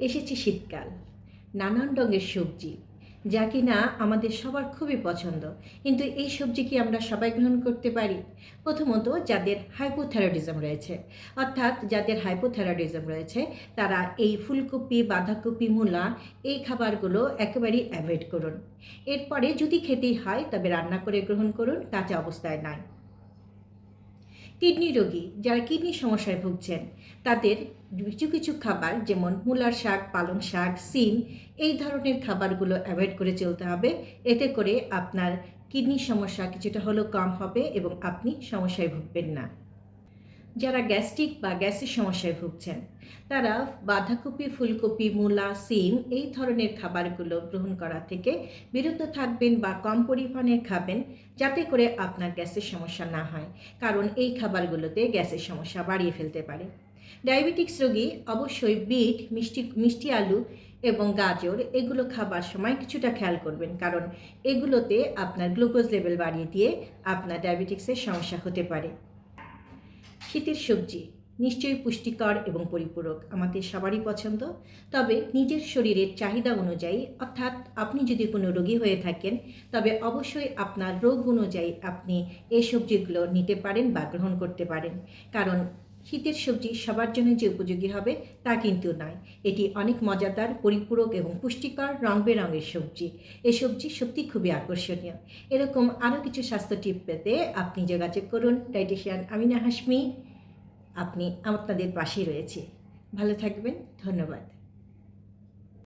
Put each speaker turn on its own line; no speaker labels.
এসেছে শীতকাল, নানান রঙের সবজি যা কিনা আমাদের সবার খুবই পছন্দ। কিন্তু এই সবজি কি আমরা সবাই গ্রহণ করতে পারি? প্রথমত যাদের হাইপোথাইরয়েডিজম রয়েছে, অর্থাৎ যাদের হাইপোথাইরয়েডিজম রয়েছে তারা এই ফুলকপি, বাঁধাকপি, মূলা এই খাবারগুলো একেবারেই অ্যাভয়েড করুন। এরপরে যদি খেতেই হয় তবে রান্না করে গ্রহণ করুন, কাঁচা অবস্থায় নয়। কিডনি রোগী যারা কিডনি সমস্যায় ভুগছেন তাদের কিছু কিছু খাবার যেমন মূলার শাক, পালং শাক, সিম এই ধরনের খাবারগুলো অ্যাভয়েড করে চলতে হবে। এতে করে আপনার কিডনির সমস্যা কিছুটা হলেও কম হবে এবং আপনি সমস্যায় ভুগবেন না। যারা গ্যাস্ট্রিক বা গ্যাসের সমস্যায় ভুগছেন তারা বাঁধাকপি, ফুলকপি, মূলা, সিম এই ধরনের খাবারগুলো গ্রহণ করা থেকে বিরত থাকবেন বা কম পরিমাণে খাবেন, যাতে করে আপনার গ্যাসের সমস্যা না হয়, কারণ এই খাবারগুলোতে গ্যাসের সমস্যা বাড়িয়ে ফেলতে পারে। ডায়াবেটিক্স রোগী অবশ্যই বিট, মিষ্টি মিষ্টি আলু এবং গাজর এগুলো খাবার সময় কিছুটা খেয়াল করবেন, কারণ এগুলোতে আপনার গ্লুকোজ লেভেল বাড়িয়ে দিয়ে আপনার ডায়াবেটিক্সের সমস্যা হতে পারে। শীতের সবজি নিশ্চয়ই পুষ্টিকর এবং পরিপূরক, আমাদের সবারই পছন্দ। তবে নিজের শরীরের চাহিদা অনুযায়ী, অর্থাৎ আপনি যদি কোনো রোগী হয়ে থাকেন তবে অবশ্যই আপনার রোগ অনুযায়ী আপনি এই সবজিগুলো নিতে পারেন বা গ্রহণ করতে পারেন, কারণ শীতের সবজি সবার জন্য যে উপযোগী হবে তা কিন্তু নয়। এটি অনেক মজাদার, পরিপূরক এবং পুষ্টিকর রং বেরঙের সবজি। এই সবজি সত্যি খুবই আকর্ষণীয়। এরকম আরও কিছু স্বাস্থ্য টিপ পেতে আপনি যোগাযোগ করুন ডায়েটিশিয়ান আমিনা হাশমি। আপনি আপনাদের পাশেই রয়েছি। ভালো থাকবেন। ধন্যবাদ।